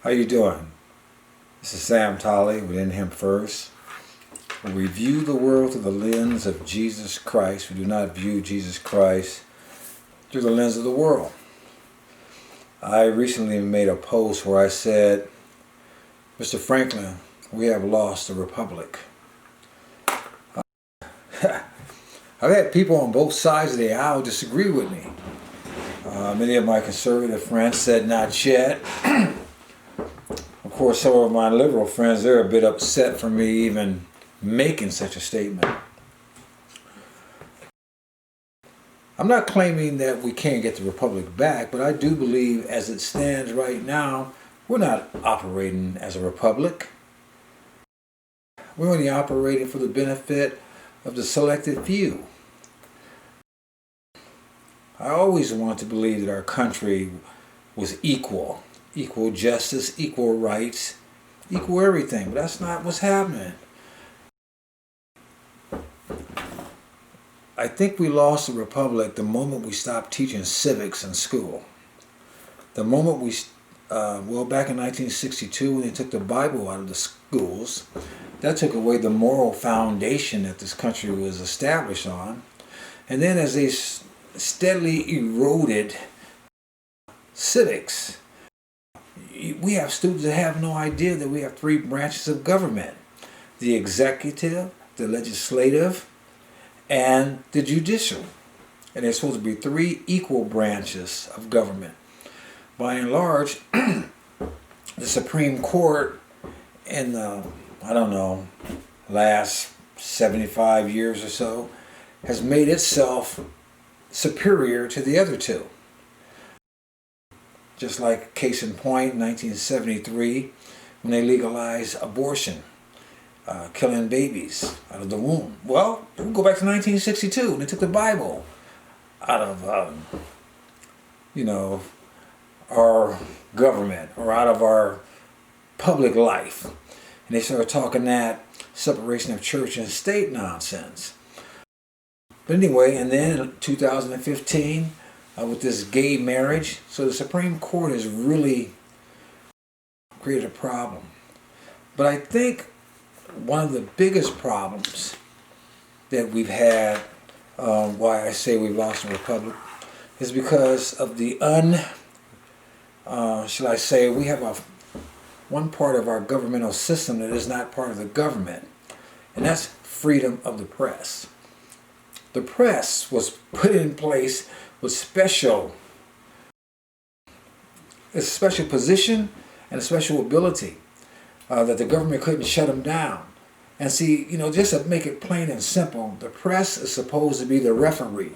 How you doing? This is Sam Tolley with In Him First. We view the world through the lens of Jesus Christ. We do not view Jesus Christ through the lens of the world. I recently made a post where I said, Mr. Franklin, we have lost the republic. I've had people on both sides of the aisle disagree with me. Many of my conservative friends said not yet. Of course, some of my liberal friends, they're a bit upset for me even making such a statement. I'm not claiming that we can't get the republic back, but I do believe as it stands right now, we're not operating as a republic. We're only operating for the benefit of the selected few. I always wanted to believe that our country was equal justice, equal rights, equal everything, but that's not what's happening. I think we lost the republic the moment we stopped teaching civics in school. The moment we, back in 1962 when they took the Bible out of the schools, that took away the moral foundation that this country was established on. And then as they steadily eroded civics, we have students that have no idea that we have three branches of government: the executive, the legislative, and the judicial. And there's supposed to be three equal branches of government. By and large, the Supreme Court in the, last 75 years or so has made itself superior to the other two. Just like case in point, 1973, when they legalized abortion, killing babies out of the womb. Well, we'll go back to 1962, when they took the Bible out of, our government or out of our public life. And they started talking that separation of church and state nonsense. But anyway, and then in 2015, with this gay marriage, so the Supreme Court has really created a problem. But I think one of the biggest problems that we've had, why I say we've lost the republic, is because of the we have one part of our governmental system that is not part of the government, and that's freedom of the press. The press was put in place with a special position and a special ability that the government couldn't shut them down. And see, just to make it plain and simple, the press is supposed to be the referee.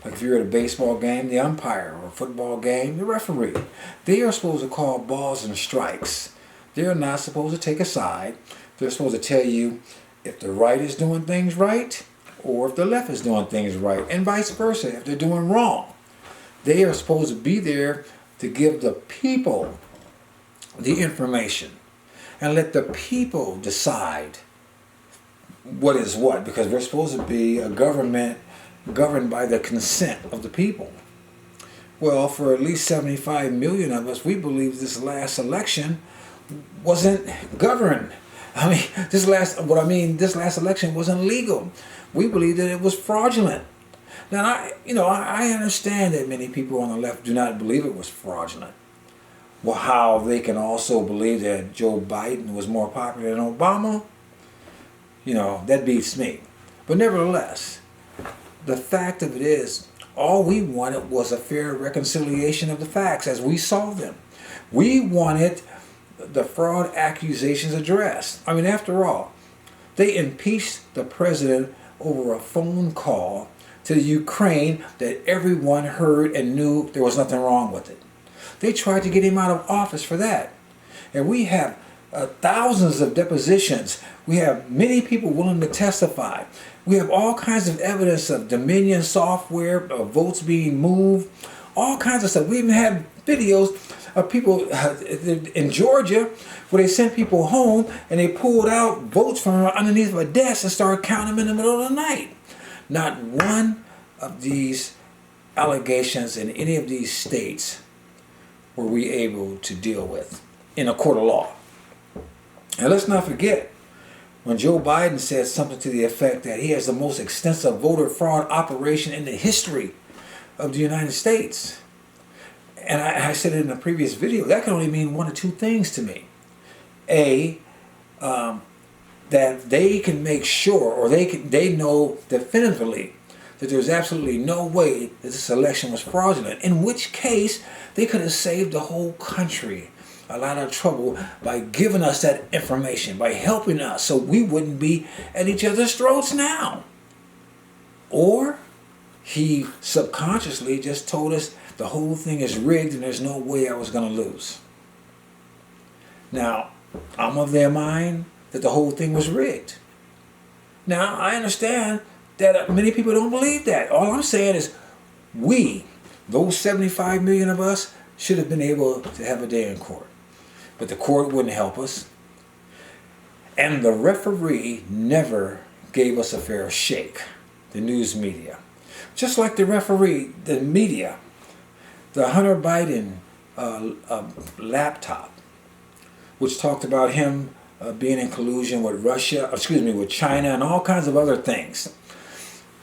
Like if you're at a baseball game, the umpire, or a football game, the referee. They are supposed to call balls and strikes. They're not supposed to take a side. They're supposed to tell you if the right is doing things right or if the left is doing things right, and vice versa, if they're doing wrong. They are supposed to be there to give the people the information and let the people decide what is what, because we're supposed to be a government governed by the consent of the people. Well, for at least 75 million of us, we believe this last election wasn't governed. This last election wasn't legal. We believe that it was fraudulent. Now, I understand that many people on the left do not believe it was fraudulent. Well, how they can also believe that Joe Biden was more popular than Obama, that beats me. But nevertheless, the fact of it is, all we wanted was a fair reconciliation of the facts as we saw them. We wanted the fraud accusations addressed. After all, they impeached the president over a phone call to the Ukraine that everyone heard and knew there was nothing wrong with it. They tried to get him out of office for that. And we have thousands of depositions. We have many people willing to testify. We have all kinds of evidence of Dominion software, of votes being moved, all kinds of stuff. We even had videos of people in Georgia where they sent people home and they pulled out votes from underneath a desk and started counting them in the middle of the night. Not one of these allegations in any of these states were we able to deal with. in a court of law. And let's not forget when Joe Biden said something to the effect that he has the most extensive voter fraud operation in the history of the United States. And I said it in a previous video, that can only mean one of two things to me. A, that they can make sure, or they know definitively that there's absolutely no way that this election was fraudulent, in which case they could have saved the whole country a lot of trouble by giving us that information, by helping us so we wouldn't be at each other's throats now. Or he subconsciously just told us the whole thing is rigged and there's no way I was going to lose. Now, I'm of their mind that the whole thing was rigged. Now, I understand that many people don't believe that. All I'm saying is we, those 75 million of us, should have been able to have a day in court. But the court wouldn't help us. And the referee never gave us a fair shake, the news media. Just like the referee, the media, the Hunter Biden laptop, which talked about him being in collusion with with China and all kinds of other things.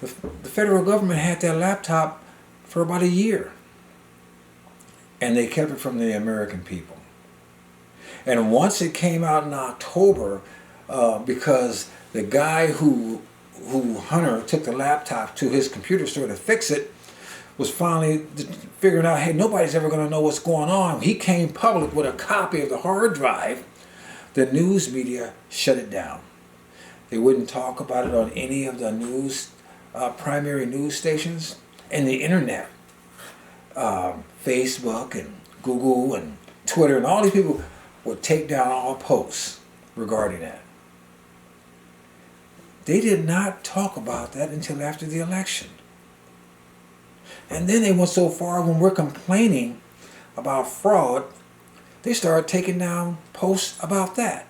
The federal government had that laptop for about a year. And they kept it from the American people. And once it came out in October, because the guy who Hunter took the laptop to his computer store to fix it, was finally figuring out, hey, nobody's ever going to know what's going on. He came public with a copy of the hard drive. The news media shut it down. They wouldn't talk about it on any of the primary news stations, and the internet, Facebook and Google and Twitter and all these people would take down all posts regarding that. They did not talk about that until after the election. And then they went so far when we're complaining about fraud, they started taking down posts about that.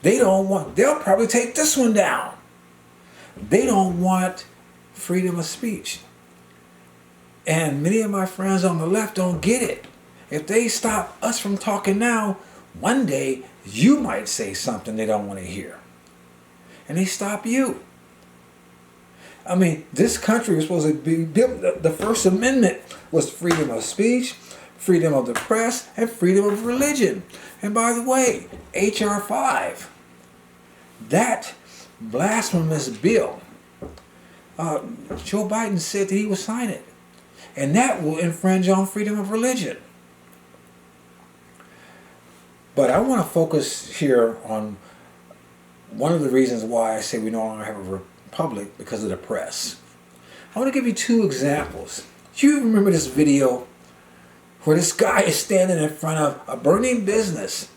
They'll probably take this one down. They don't want freedom of speech. And many of my friends on the left don't get it. If they stop us from talking now, one day you might say something they don't want to hear. And they stop you. I mean, this country was supposed to be built. The First Amendment was freedom of speech, freedom of the press, and freedom of religion. And by the way, H.R. 5, that blasphemous bill, Joe Biden said that he would sign it. And that will infringe on freedom of religion. But I want to focus here on one of the reasons why I say we no longer have a republic, because of the press. I want to give you two examples. You remember this video where this guy is standing in front of a burning business,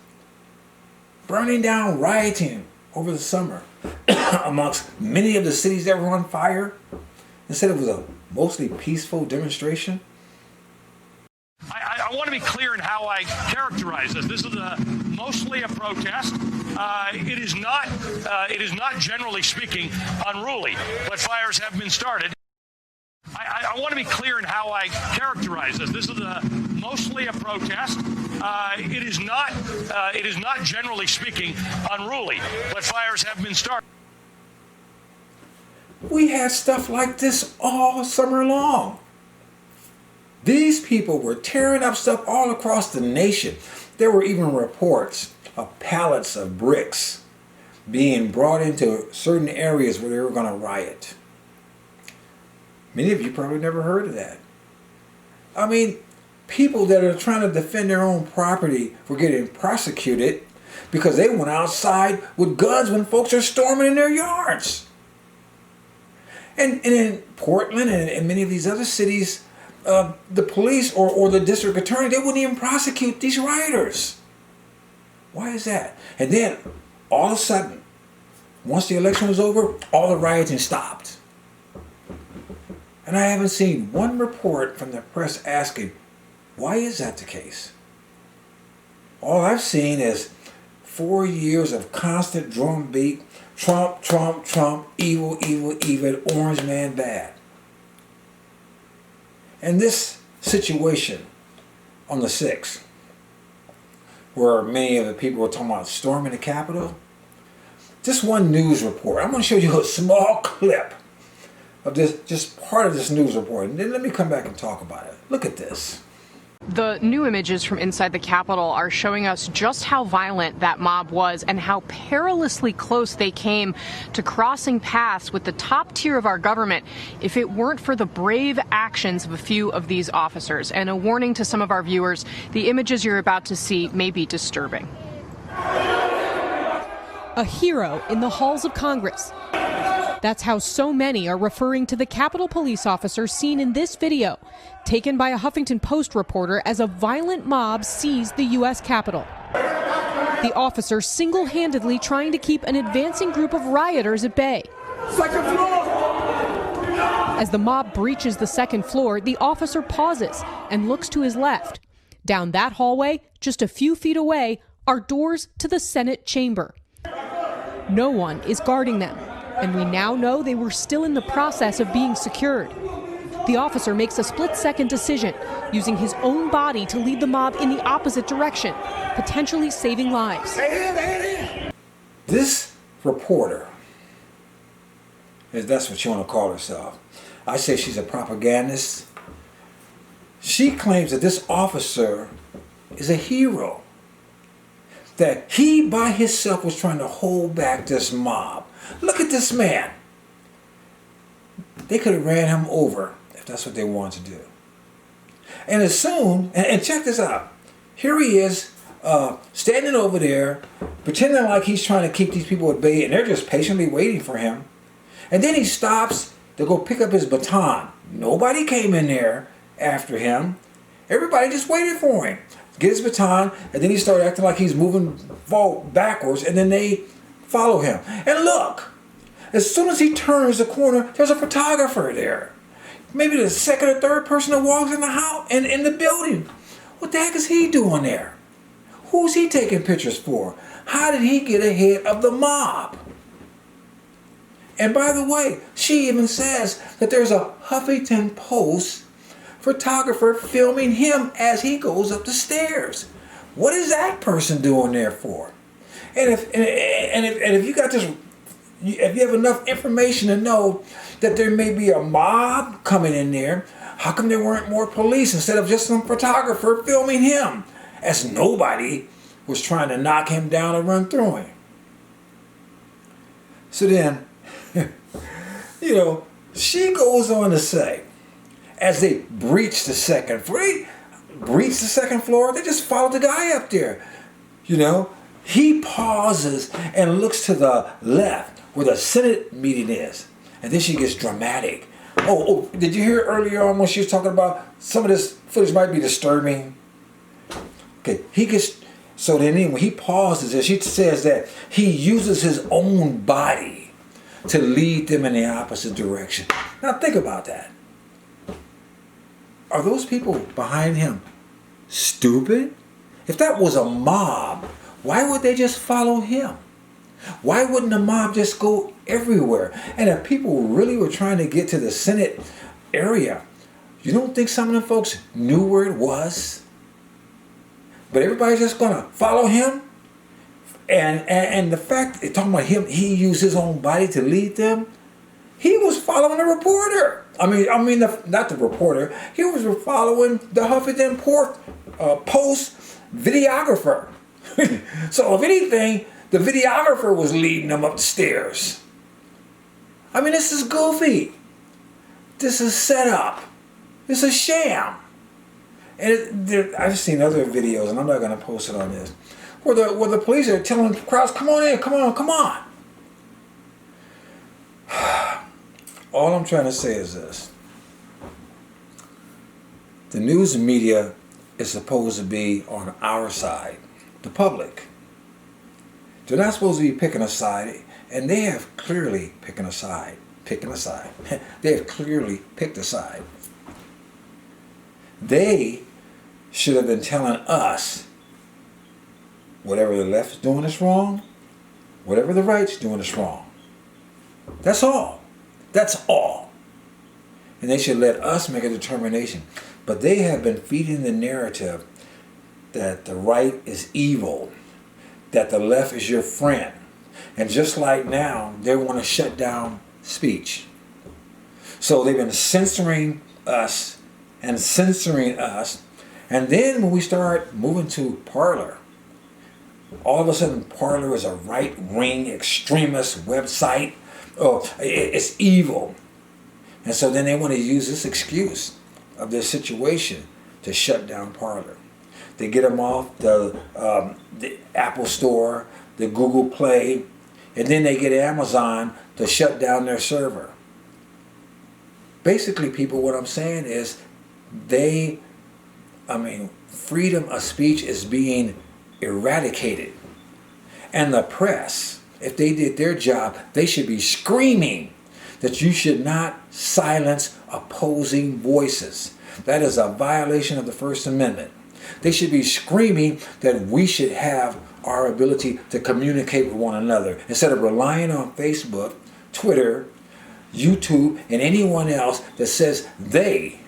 burning down, rioting over the summer amongst many of the cities that were on fire, and said it was a mostly peaceful demonstration? I want to be clear in how I characterize this. This is mostly a protest. It is not generally speaking unruly, but fires have been started. I want to be clear in how I characterize this. This is mostly a protest. It is not generally speaking unruly, but fires have been started. We had stuff like this all summer long. These people were tearing up stuff all across the nation. There were even reports of pallets of bricks being brought into certain areas where they were going to riot. Many of you probably never heard of that. I mean, people that are trying to defend their own property were getting prosecuted because they went outside with guns when folks are storming in their yards. And in Portland and in many of these other cities, the police or the district attorney, they wouldn't even prosecute these rioters. Why is that? And then, all of a sudden, once the election was over, all the rioting stopped. And I haven't seen one report from the press asking, why is that the case? All I've seen is 4 years of constant drumbeat, Trump, Trump, Trump, evil, evil, evil, orange man bad. And this situation on the 6th, where many of the people were talking about storming the Capitol. Just one news report. I'm going to show you a small clip of this, just part of this news report, and then let me come back and talk about it. Look at this. The new images from inside the Capitol are showing us just how violent that mob was and how perilously close they came to crossing paths with the top tier of our government if it weren't for the brave actions of a few of these officers. And a warning to some of our viewers, the images you're about to see may be disturbing. A hero in the halls of Congress. That's how so many are referring to the Capitol Police officer seen in this video, taken by a Huffington Post reporter as a violent mob seized the U.S. Capitol. The officer single-handedly trying to keep an advancing group of rioters at bay. Second floor! As the mob breaches the second floor, the officer pauses and looks to his left. Down that hallway, just a few feet away, are doors to the Senate chamber. No one is guarding them, and we now know they were still in the process of being secured. The officer makes a split-second decision, using his own body to lead the mob in the opposite direction, potentially saving lives. This reporter, if that's what you want to call herself, I say she's a propagandist. She claims that this officer is a hero, that he by himself was trying to hold back this mob. Look at this man. They could have ran him over if that's what they wanted to do. And as soon, and check this out, here he is standing over there, pretending like he's trying to keep these people at bay, and they're just patiently waiting for him. And then he stops to go pick up his baton. Nobody came in there after him. Everybody just waited for him. Get his baton, and then he started acting like he's moving backwards, and then they follow him. And look, as soon as he turns the corner, there's a photographer there. Maybe the second or third person that walks in the house and in the building. What the heck is he doing there? Who's he taking pictures for? How did he get ahead of the mob? And by the way, she even says that there's a Huffington Post photographer filming him as he goes up the stairs. What is that person doing there for? And if you got this, if you have enough information to know that there may be a mob coming in there, how come there weren't more police instead of just some photographer filming him as nobody was trying to knock him down or run through him? So then, she goes on to say, as they breach the second floor, they just followed the guy up there. He pauses and looks to the left where the Senate meeting is. And then she gets dramatic. Oh, did you hear earlier on when she was talking about some of this footage might be disturbing? Okay, so then when he pauses and she says that he uses his own body to lead them in the opposite direction. Now think about that. Are those people behind him stupid? If that was a mob, why would they just follow him? Why wouldn't the mob just go everywhere? And if people really were trying to get to the Senate area, you don't think some of them folks knew where it was? But everybody's just gonna follow him? And the fact, talking about him, he used his own body to lead them. He was following the reporter. Not the reporter. He was following the Huffington Post videographer. So if anything, the videographer was leading them up the stairs. This is goofy. This is set up. This is a sham. And I've seen other videos, and I'm not going to post it on this, where the police are telling the crowds, come on in, come on. All I'm trying to say is this. The news media is supposed to be on our side, the public. They're not supposed to be picking a side, and they have clearly picking a side. They have clearly picked a side. They should have been telling us whatever the left is doing is wrong, whatever the right's doing is wrong. That's all. And they should let us make a determination. But they have been feeding the narrative that the right is evil, that the left is your friend. And just like now, they want to shut down speech. So they've been censoring us and censoring us. And then when we start moving to Parler, all of a sudden Parler is a right-wing extremist website. Oh, it's evil. And so then they want to use this excuse of this situation to shut down Parler. They get them off the Apple Store, the Google Play, and then they get Amazon to shut down their server. Basically, people, what I'm saying is freedom of speech is being eradicated. And the press, if they did their job, they should be screaming that you should not silence opposing voices. That is a violation of the First Amendment. They should be screaming that we should have our ability to communicate with one another instead of relying on Facebook, Twitter, YouTube, and anyone else that says they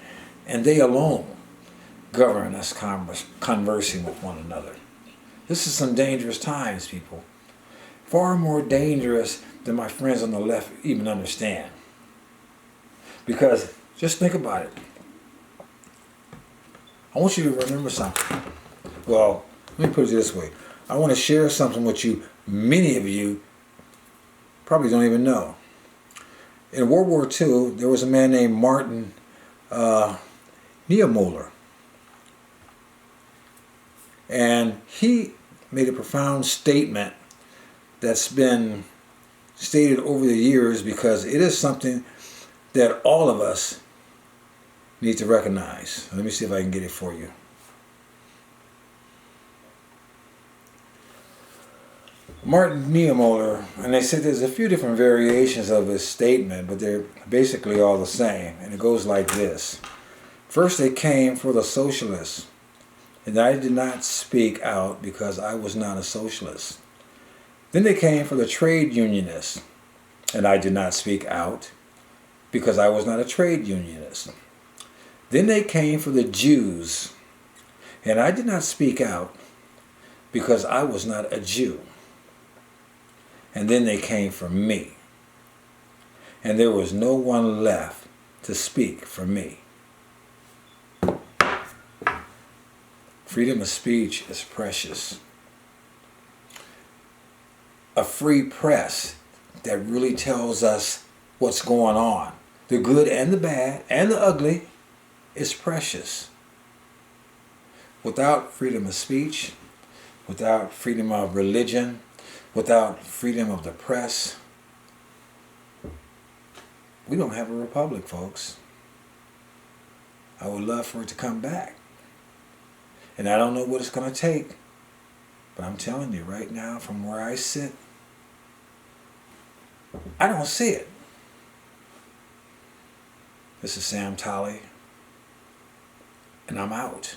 and they alone govern us conversing with one another. This is some dangerous times, people. Far more dangerous than my friends on the left even understand. Because just think about it. I want you to remember something. Well, let me put it this way. I want to share something with you. Many of you probably don't even know. In World War II, there was a man named Martin Niemöller. And he made a profound statement that's been stated over the years because it is something that all of us need to recognize. Let me see if I can get it for you. Martin Niemöller, and they said there's a few different variations of his statement, but they're basically all the same. And it goes like this. First they came for the socialists, and I did not speak out because I was not a socialist. Then they came for the trade unionists, and I did not speak out because I was not a trade unionist. Then they came for the Jews, and I did not speak out because I was not a Jew. And then they came for me, and there was no one left to speak for me. Freedom of speech is precious. A free press that really tells us what's going on, the good and the bad and the ugly, is precious. Without freedom of speech, without freedom of religion, without freedom of the press, we don't have a republic, folks. I would love for it to come back. And I don't know what it's going to take, but I'm telling you right now, from where I sit, I don't see it. This is Sam Tolley, and I'm out.